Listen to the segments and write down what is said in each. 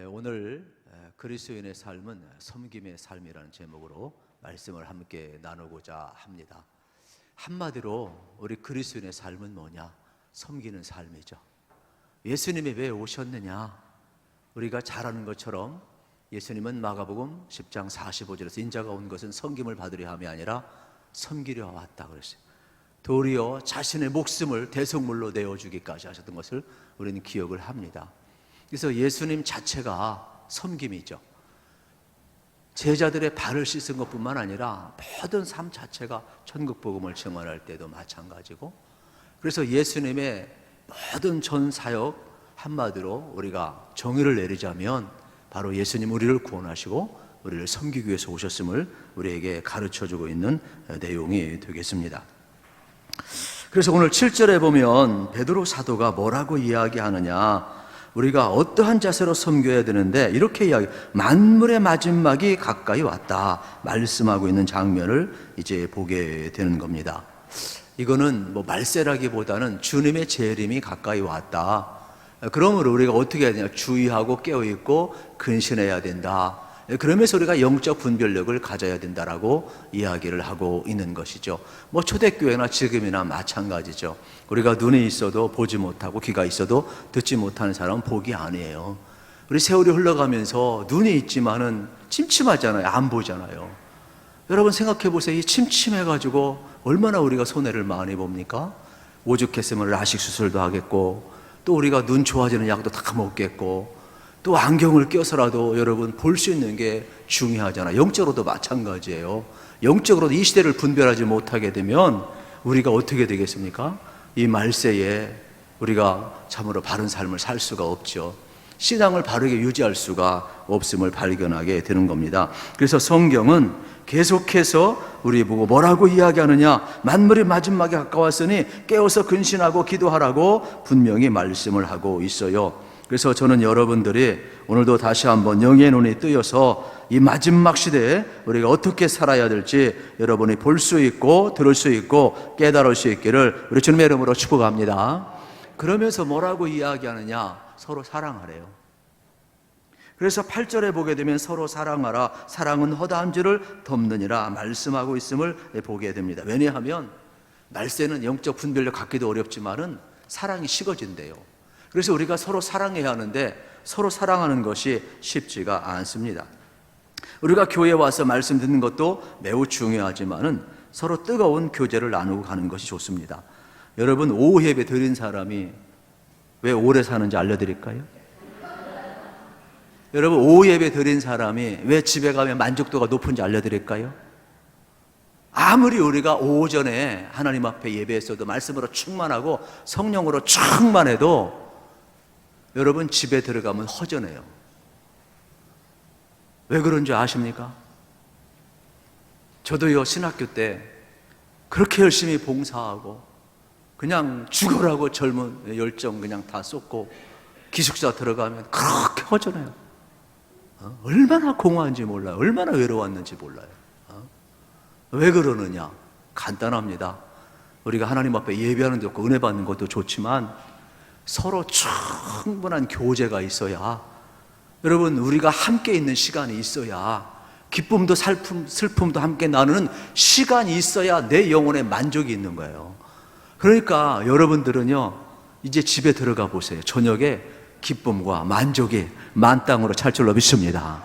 오늘 그리스도인의 삶은 섬김의 삶이라는 제목으로 말씀을 함께 나누고자 합니다. 한마디로 우리 그리스도인의 삶은 뭐냐? 섬기는 삶이죠. 예수님이 왜 오셨느냐? 우리가 잘 아는 것처럼 예수님은 마가복음 10장 45절에서 인자가 온 것은 섬김을 받으려 함이 아니라 섬기려 왔다 그랬어요. 도리어 자신의 목숨을 대속물로 내어주기까지 하셨던 것을 우리는 기억을 합니다. 그래서 예수님 자체가 섬김이죠. 제자들의 발을 씻은 것뿐만 아니라 모든 삶 자체가 천국 복음을 증언할 때도 마찬가지고, 그래서 예수님의 모든 전 사역, 한마디로 우리가 정의를 내리자면 바로 예수님 우리를 구원하시고 우리를 섬기기 위해서 오셨음을 우리에게 가르쳐주고 있는 내용이 되겠습니다. 그래서 오늘 7절에 보면 베드로 사도가 뭐라고 이야기하느냐, 우리가 어떠한 자세로 섬겨야 되는데 이렇게 이야기, 만물의 마지막이 가까이 왔다 말씀하고 있는 장면을 이제 보게 되는 겁니다. 이거는 뭐 말세라기보다는 주님의 재림이 가까이 왔다. 그러므로 우리가 어떻게 해야 되냐, 주의하고 깨어있고 근신해야 된다. 그러면서 우리가 영적 분별력을 가져야 된다라고 이야기를 하고 있는 것이죠. 뭐 초대교회나 지금이나 마찬가지죠. 우리가 눈이 있어도 보지 못하고 귀가 있어도 듣지 못하는 사람은 복이 아니에요. 우리 세월이 흘러가면서 눈이 있지만은 침침하잖아요. 안 보잖아요. 여러분 생각해 보세요. 이 침침해가지고 얼마나 우리가 손해를 많이 봅니까? 오죽했으면 라식 수술도 하겠고, 또 우리가 눈 좋아지는 약도 다 먹겠고, 또 안경을 껴서라도 여러분 볼 수 있는 게 중요하잖아요. 영적으로도 마찬가지예요. 영적으로도 이 시대를 분별하지 못하게 되면 우리가 어떻게 되겠습니까? 이 말세에 우리가 참으로 바른 삶을 살 수가 없죠. 신앙을 바르게 유지할 수가 없음을 발견하게 되는 겁니다. 그래서 성경은 계속해서 우리 보고 뭐라고 이야기하느냐, 만물이 마지막에 가까웠으니 깨어서 근신하고 기도하라고 분명히 말씀을 하고 있어요. 그래서 저는 여러분들이 오늘도 다시 한번 영의 눈이 뜨여서 이 마지막 시대에 우리가 어떻게 살아야 될지 여러분이 볼 수 있고 들을 수 있고 깨달을 수 있기를 우리 주님의 이름으로 축복합니다. 그러면서 뭐라고 이야기하느냐, 서로 사랑하래요. 그래서 8절에 보게 되면 서로 사랑하라, 사랑은 허다한 죄를 덮느니라 말씀하고 있음을 보게 됩니다. 왜냐하면 말세는 영적 분별력 갖기도 어렵지만은 사랑이 식어진대요. 그래서 우리가 서로 사랑해야 하는데 서로 사랑하는 것이 쉽지가 않습니다. 우리가 교회에 와서 말씀 듣는 것도 매우 중요하지만은 서로 뜨거운 교제를 나누고 가는 것이 좋습니다. 여러분, 오후 예배 드린 사람이 왜 오래 사는지 알려드릴까요? 여러분, 오후 예배 드린 사람이 왜 집에 가면 만족도가 높은지 알려드릴까요? 아무리 우리가 오전에 하나님 앞에 예배했어도 말씀으로 충만하고 성령으로 충만해도 여러분 집에 들어가면 허전해요. 왜 그런지 아십니까? 저도요, 신학교 때 그렇게 열심히 봉사하고 그냥 죽으라고 젊은 열정 그냥 다 쏟고 기숙사 들어가면 그렇게 허전해요. 얼마나 공허한지 몰라요. 얼마나 외로웠는지 몰라요. 왜 그러느냐? 간단합니다. 우리가 하나님 앞에 예배하는 것도 은혜 받는 것도 좋지만 서로 충분한 교제가 있어야, 여러분 우리가 함께 있는 시간이 있어야, 기쁨도 슬픔도 함께 나누는 시간이 있어야 내 영혼에 만족이 있는 거예요. 그러니까 여러분들은요, 이제 집에 들어가 보세요. 저녁에 기쁨과 만족이 만땅으로 찰 줄로 믿습니다.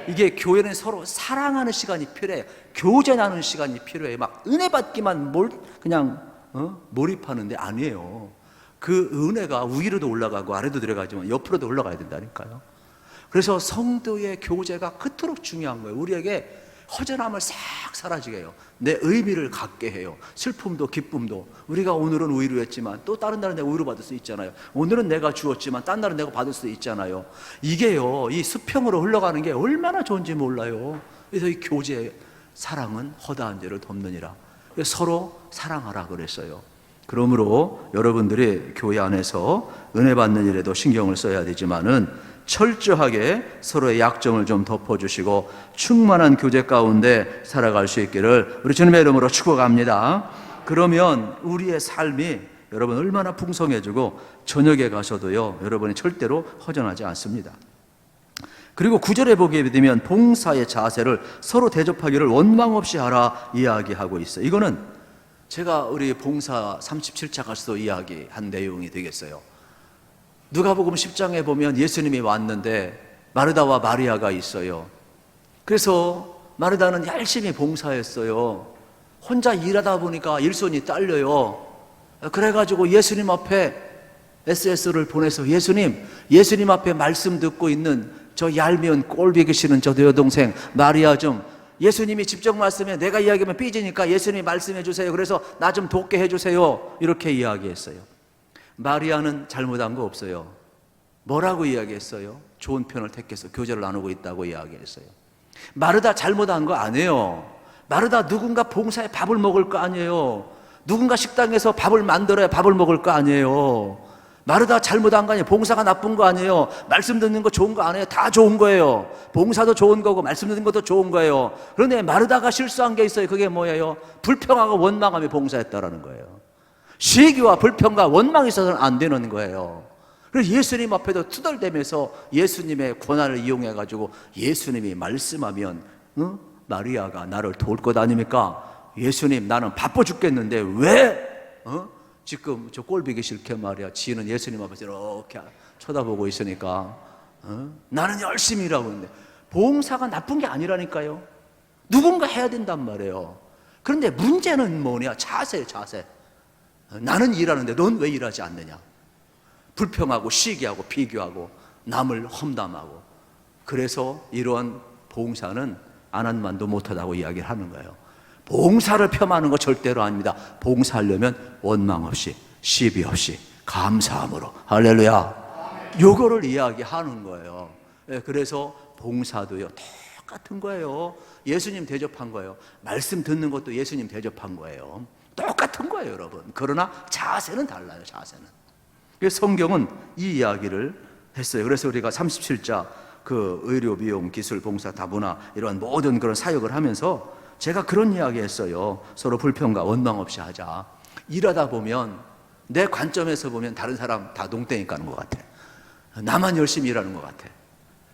이게 교회는 서로 사랑하는 시간이 필요해요. 교제 나누는 시간이 필요해요. 막 은혜 받기만 그냥 몰입하는데 아니에요. 그 은혜가 위로도 올라가고 아래도 들어가지만 옆으로도 올라가야 된다니까요. 그래서 성도의 교제가 그토록 중요한 거예요. 우리에게 허전함을 싹 사라지게 해요. 내 의미를 갖게 해요. 슬픔도 기쁨도. 우리가 오늘은 위로했지만 또 다른 날은 내가 위로받을 수 있잖아요. 오늘은 내가 주었지만 딴 날은 내가 받을 수 있잖아요. 이게요, 이 수평으로 흘러가는 게 얼마나 좋은지 몰라요. 그래서 이 교제, 사랑은 허다한 죄를 덮느니라. 서로 사랑하라 그랬어요. 그러므로 여러분들이 교회 안에서 은혜 받는 일에도 신경을 써야 되지만은 철저하게 서로의 약점을 좀 덮어주시고 충만한 교제 가운데 살아갈 수 있기를 우리 주님의 이름으로 축복합니다. 그러면 우리의 삶이 여러분 얼마나 풍성해지고 저녁에 가서도요, 여러분이 절대로 허전하지 않습니다. 그리고 9절에 보게 되면 봉사의 자세를 서로 대접하기를 원망 없이 하라 이야기하고 있어요. 이거는 제가 우리 봉사 37차 가서도 이야기한 내용이 되겠어요. 누가복음 10장에 보면 예수님이 왔는데 마르다와 마리아가 있어요. 그래서 마르다는 열심히 봉사했어요. 혼자 일하다 보니까 일손이 딸려요. 그래가지고 예수님 앞에 SS를 보내서 예수님 앞에 말씀 듣고 있는 저 얄미운 꼴보기 싫은 저 여동생 마리아 좀, 예수님이 직접 말씀해, 내가 이야기하면 삐지니까 예수님이 말씀해 주세요. 그래서 나 좀 돕게 해주세요. 이렇게 이야기했어요. 마리아는 잘못한 거 없어요. 뭐라고 이야기했어요? 좋은 편을 택해서 교제를 나누고 있다고 이야기했어요. 마르다 잘못한 거 아니에요. 마르다 누군가 봉사에 밥을 먹을 거 아니에요. 누군가 식당에서 밥을 만들어야 밥을 먹을 거 아니에요. 마르다 잘못한 거 아니에요. 봉사가 나쁜 거 아니에요. 말씀 듣는 거 좋은 거 아니에요. 다 좋은 거예요. 봉사도 좋은 거고 말씀 듣는 것도 좋은 거예요. 그런데 마르다가 실수한 게 있어요. 그게 뭐예요? 불평하고 원망하며 봉사했다라는 거예요. 시기와 불평과 원망이 있어서는 안 되는 거예요. 그래서 예수님 앞에도 투덜대면서 예수님의 권한을 이용해가지고 예수님이 말씀하면 마리아가 나를 도울 것 아닙니까? 예수님, 나는 바빠 죽겠는데 왜 지금 저 꼴보기 싫게 말이야. 지는 예수님 앞에서 이렇게 쳐다보고 있으니까 나는 열심히 일하고 있는데. 봉사가 나쁜 게 아니라니까요. 누군가 해야 된단 말이에요. 그런데 문제는 뭐냐? 자세예요, 자세. 나는 일하는데 넌 왜 일하지 않느냐? 불평하고 시기하고 비교하고 남을 험담하고. 그래서 이러한 봉사는 안 한 만도 못하다고 이야기를 하는 거예요. 봉사를 폄하하는 거 절대로 아닙니다. 봉사하려면 원망 없이, 시비 없이, 감사함으로. 할렐루야. 요거를 이야기하는 거예요. 그래서 봉사도요, 똑같은 거예요. 예수님 대접한 거예요. 말씀 듣는 것도 예수님 대접한 거예요. 똑같은 거예요, 여러분. 그러나 자세는 달라요, 자세는. 그래서 성경은 이 이야기를 했어요. 그래서 우리가 37자 그 의료, 비용, 기술, 봉사, 다문화 이런 모든 그런 사역을 하면서 제가 그런 이야기 했어요. 서로 불평과 원망 없이 하자. 일하다 보면 내 관점에서 보면 다른 사람 다 농땡이 까는 것 같아. 나만 열심히 일하는 것 같아.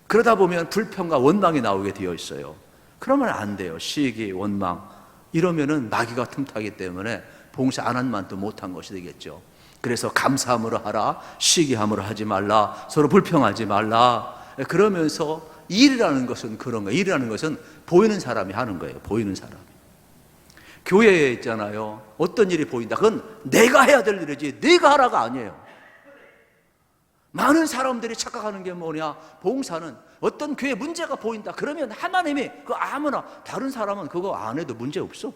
그러다 보면 불평과 원망이 나오게 되어 있어요. 그러면 안 돼요. 시기, 원망 이러면은 마귀가 틈타기 때문에 봉사 안 한 만도 못한 것이 되겠죠. 그래서 감사함으로 하라, 시기함으로 하지 말라, 서로 불평하지 말라. 그러면서 일이라는 것은 그런 거예요. 일이라는 것은 보이는 사람이 하는 거예요. 보이는 사람이. 교회에 있잖아요. 어떤 일이 보인다. 그건 내가 해야 될 일이지 네가 하라가 아니에요. 많은 사람들이 착각하는 게 뭐냐? 봉사는 어떤 교회 문제가 보인다. 그러면 하나님이 그 아무나 다른 사람은 그거 안 해도 문제 없어.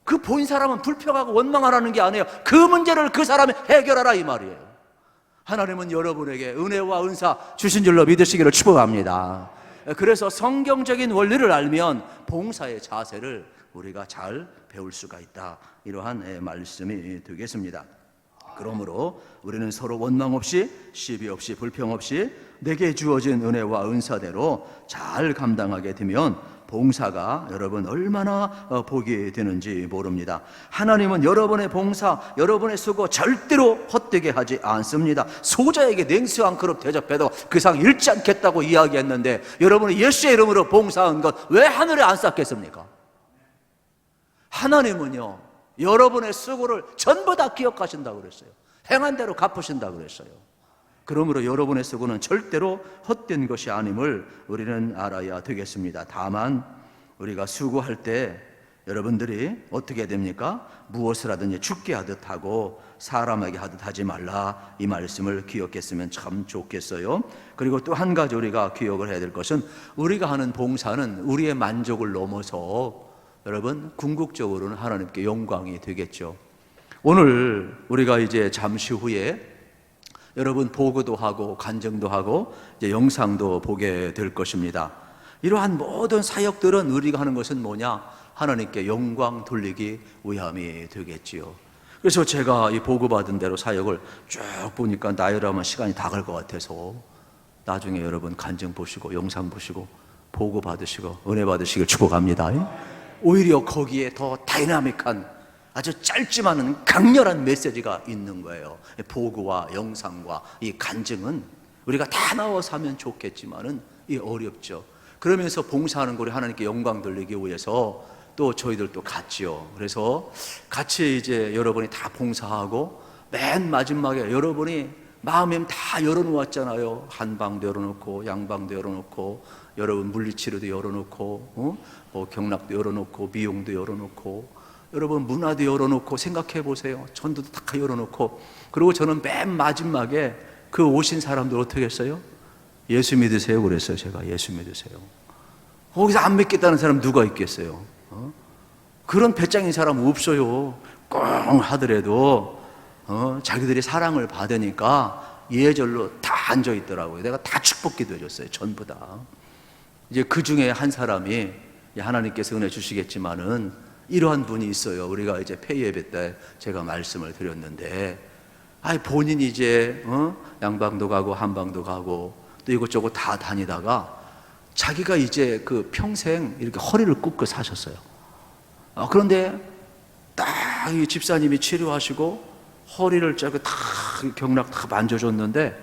그 보인 사람은 불평하고 원망하라는 게 아니에요. 그 문제를 그 사람이 해결하라 이 말이에요. 하나님은 여러분에게 은혜와 은사 주신 줄로 믿으시기를 축복합니다. 그래서 성경적인 원리를 알면 봉사의 자세를 우리가 잘 배울 수가 있다. 이러한 말씀이 되겠습니다. 그러므로 우리는 서로 원망 없이, 시비 없이, 불평 없이 내게 주어진 은혜와 은사대로 잘 감당하게 되면 봉사가 여러분 얼마나 복이 되는지 모릅니다. 하나님은 여러분의 봉사, 여러분의 수고 절대로 헛되게 하지 않습니다. 소자에게 냉수 한 그릇 대접해도 그 상 잃지 않겠다고 이야기했는데 여러분이 예수의 이름으로 봉사한 것 왜 하늘에 안 쌓겠습니까? 하나님은요, 여러분의 수고를 전부 다 기억하신다고 그랬어요. 행한 대로 갚으신다고 그랬어요. 그러므로 여러분의 수고는 절대로 헛된 것이 아님을 우리는 알아야 되겠습니다. 다만 우리가 수고할 때 여러분들이 어떻게 됩니까? 무엇을 하든지 죽게 하듯 하고 사람에게 하듯 하지 말라, 이 말씀을 기억했으면 참 좋겠어요. 그리고 또 한 가지 우리가 기억을 해야 될 것은 우리가 하는 봉사는 우리의 만족을 넘어서 여러분 궁극적으로는 하나님께 영광이 되겠죠. 오늘 우리가 이제 잠시 후에 여러분 보고도 하고 간증도 하고 이제 영상도 보게 될 것입니다. 이러한 모든 사역들은 우리가 하는 것은 뭐냐? 하나님께 영광 돌리기 위함이 되겠지요. 그래서 제가 이 보고받은 대로 사역을 쭉 보니까 나이라면 시간이 다 갈 것 같아서 나중에 여러분 간증 보시고 영상 보시고 보고 받으시고 은혜 받으시길 축복합니다. 오히려 거기에 더 다이나믹한 아주 짧지만은 강렬한 메시지가 있는 거예요. 보고와 영상과 이 간증은 우리가 다 나와서 하면 좋겠지만은 이게 어렵죠. 그러면서 봉사하는 거 우리 하나님께 영광 돌리기 위해서 또 저희들도 같지요. 그래서 같이 이제 여러분이 다 봉사하고 맨 마지막에 여러분이 마음에 다 열어놓았잖아요. 한방도 열어놓고 양방도 열어놓고 여러분 물리치료도 열어놓고 뭐 경락도 열어놓고 미용도 열어놓고 여러분 문화도 열어놓고 생각해 보세요. 전도도 다 열어놓고 그리고 저는 맨 마지막에 그 오신 사람들 어떻게 했어요? 예수 믿으세요 그랬어요. 제가 예수 믿으세요. 거기서 안 믿겠다는 사람 누가 있겠어요? 그런 배짱인 사람 없어요. 꽁 하더라도 자기들이 사랑을 받으니까 예절로 다 앉아 있더라고요. 내가 다 축복기도 해줬어요. 전부 다. 이제 그 중에 한 사람이 하나님께서 은혜 주시겠지만은 이러한 분이 있어요. 우리가 이제 폐예배 때 제가 말씀을 드렸는데, 본인이 이제 양방도 가고 한방도 가고 또 이것저것 다 다니다가 자기가 이제 그 평생 이렇게 허리를 굽고 사셨어요. 그런데 딱 이 집사님이 치료하시고 허리를 쫙 다 경락 다 만져줬는데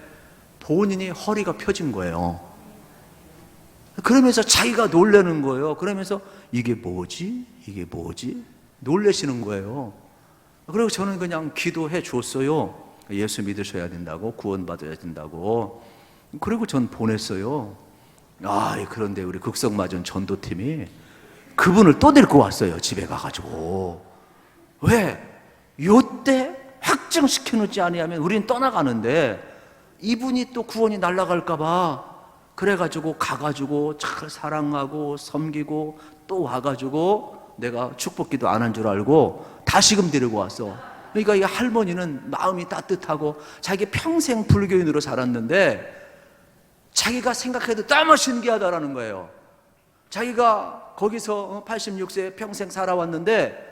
본인이 허리가 펴진 거예요. 그러면서 자기가 놀라는 거예요. 그러면서 이게 뭐지? 이게 뭐지? 놀라시는 거예요. 그리고 저는 그냥 기도해 줬어요. 예수 믿으셔야 된다고, 구원받아야 된다고. 그리고 전 보냈어요. 그런데 우리 극성마전 전도팀이 그분을 또 데리고 왔어요. 집에 가가지고. 왜? 요때 확증시켜놓지 아니하면 우린 떠나가는데 이분이 또 구원이 날아갈까봐 그래가지고 가가지고 잘 사랑하고 섬기고 또 와가지고 내가 축복기도 안 한 줄 알고 다시금 데리고 왔어. 그러니까 이 할머니는 마음이 따뜻하고 자기 평생 불교인으로 살았는데 자기가 생각해도 너무 신기하다라는 거예요. 자기가 거기서 86세 평생 살아왔는데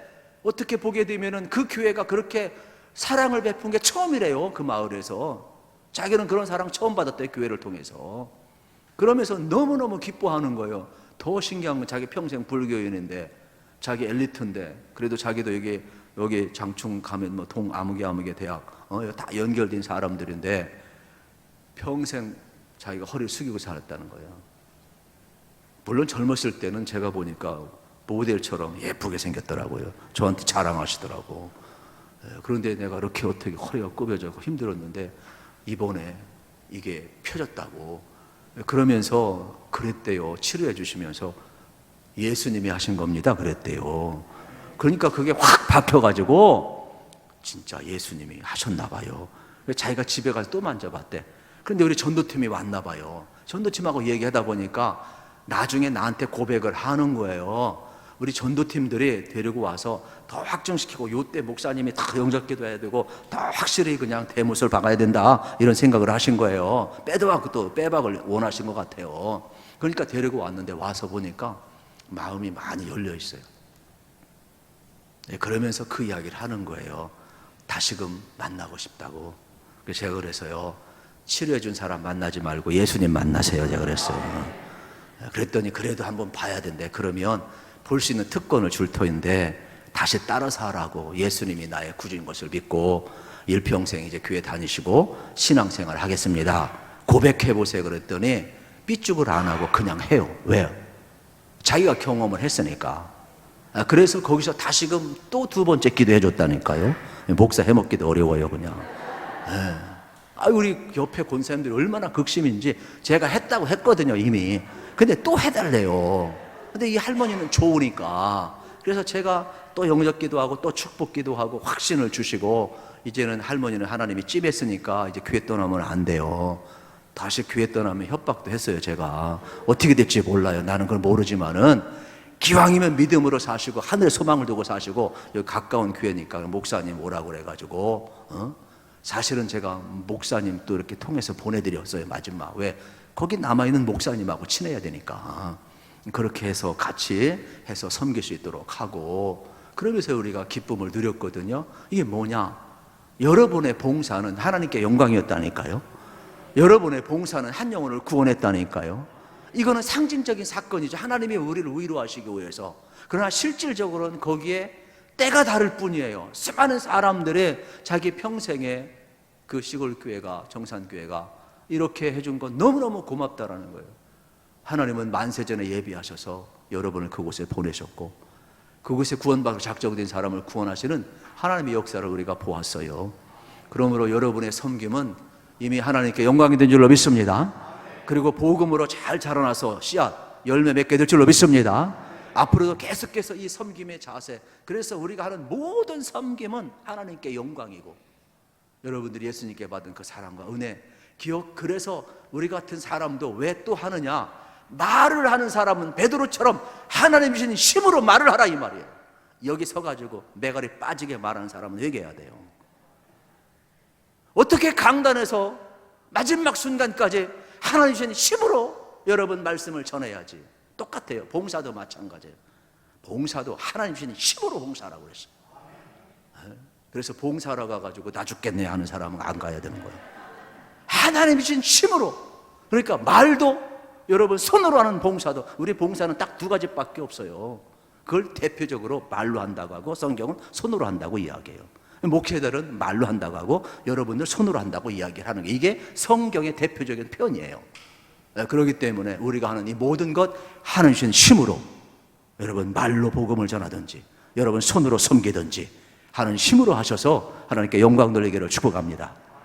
어떻게 보게 되면은 그 교회가 그렇게 사랑을 베푼 게 처음이래요. 그 마을에서. 자기는 그런 사랑 처음 받았대요. 교회를 통해서. 그러면서 너무너무 기뻐하는 거예요. 더 신기한 건 자기 평생 불교인인데 자기 엘리트인데 그래도 자기도 여기 장충 가면 뭐 아무개 대학 다 연결된 사람들인데 평생 자기가 허리를 숙이고 살았다는 거예요. 물론 젊었을 때는 제가 보니까 모델처럼 예쁘게 생겼더라고요. 저한테 자랑하시더라고. 그런데 내가 이렇게 어떻게 허리가 굽어져서 힘들었는데 이번에 이게 펴졌다고 그러면서 그랬대요. 치료해 주시면서 예수님이 하신 겁니다 그랬대요. 그러니까 그게 확 박혀가지고 진짜 예수님이 하셨나 봐요. 자기가 집에 가서 또 만져봤대. 그런데 우리 전도팀이 왔나 봐요. 전도팀하고 얘기하다 보니까 나중에 나한테 고백을 하는 거예요. 우리 전도팀들이 데리고 와서 더 확정시키고 요때 목사님이 다 영접기도 해야 되고 더 확실히 그냥 대못을 박아야 된다 이런 생각을 하신 거예요. 또 빼박을 원하신 것 같아요. 그러니까 데리고 왔는데 와서 보니까 마음이 많이 열려 있어요. 그러면서 그 이야기를 하는 거예요. 다시금 만나고 싶다고. 제가 그래서요, 치료해 준 사람 만나지 말고 예수님 만나세요 제가 그랬어요. 그랬더니 그래도 한번 봐야 된대. 그러면 볼 수 있는 특권을 줄 터인데 다시 따라서 하라고. 예수님이 나의 구주인 것을 믿고 일평생 이제 교회 다니시고 신앙생활 하겠습니다. 고백해 보세요 그랬더니 삐죽을 안 하고 그냥 해요. 왜요? 자기가 경험을 했으니까. 그래서 거기서 다시금 또 두 번째 기도해 줬다니까요. 목사 해먹기도 어려워요 그냥. 우리 옆에 권사님들이 얼마나 극심인지 제가 했다고 했거든요 이미. 근데 또 해달래요. 근데 이 할머니는 좋으니까. 그래서 제가 또 영접기도 하고 또 축복기도 하고 확신을 주시고 이제는 할머니는 하나님이 찝했으니까 이제 교회 떠나면 안 돼요. 다시 교회 떠나면 협박도 했어요 제가. 어떻게 될지 몰라요. 나는 그걸 모르지만은 기왕이면 믿음으로 사시고 하늘에 소망을 두고 사시고 여기 가까운 교회니까 목사님 오라고 그래가지고 사실은 제가 목사님 또 이렇게 통해서 보내드렸어요 마지막. 왜? 거기 남아있는 목사님하고 친해야 되니까. 그렇게 해서 같이 해서 섬길 수 있도록 하고 그러면서 우리가 기쁨을 누렸거든요. 이게 뭐냐? 여러분의 봉사는 하나님께 영광이었다니까요. 여러분의 봉사는 한 영혼을 구원했다니까요. 이거는 상징적인 사건이죠. 하나님이 우리를 위로하시기 위해서. 그러나 실질적으로는 거기에 때가 다를 뿐이에요. 수많은 사람들의 자기 평생에 그 시골 교회가, 정산교회가 이렇게 해준 건 너무너무 고맙다라는 거예요. 하나님은 만세전에 예비하셔서 여러분을 그곳에 보내셨고 그곳에 구원받을 작정된 사람을 구원하시는 하나님의 역사를 우리가 보았어요. 그러므로 여러분의 섬김은 이미 하나님께 영광이 된 줄로 믿습니다. 그리고 복음으로 잘 자라나서 씨앗, 열매 맺게 될 줄로 믿습니다. 앞으로도 계속해서 이 섬김의 자세, 그래서 우리가 하는 모든 섬김은 하나님께 영광이고 여러분들이 예수님께 받은 그 사랑과 은혜, 그래서 우리 같은 사람도 왜 또 하느냐? 말을 하는 사람은 베드로처럼 하나님 주신 힘으로 말을 하라 이 말이에요. 여기 서가지고 매가리 빠지게 말하는 사람은 회개해야 돼요. 어떻게 강단에서 마지막 순간까지 하나님 주신 힘으로 여러분 말씀을 전해야지. 똑같아요. 봉사도 마찬가지예요. 봉사도 하나님 주신 힘으로 봉사하라고 그랬어요. 그래서 봉사하러 가가지고 나 죽겠네 하는 사람은 안 가야 되는 거예요. 하나님 주신 힘으로. 그러니까 말도 여러분 손으로 하는 봉사도, 우리 봉사는 딱 두 가지밖에 없어요. 그걸 대표적으로 말로 한다고 하고 성경은 손으로 한다고 이야기해요. 목회자들은 말로 한다고 하고 여러분들 손으로 한다고 이야기를 하는 게 이게 성경의 대표적인 표현이에요. 그렇기 때문에 우리가 하는 이 모든 것 하나님 주신 힘으로 여러분 말로 복음을 전하든지 여러분 손으로 섬기든지 하는 힘으로 하셔서 하나님께 영광 돌리기를 축복합니다.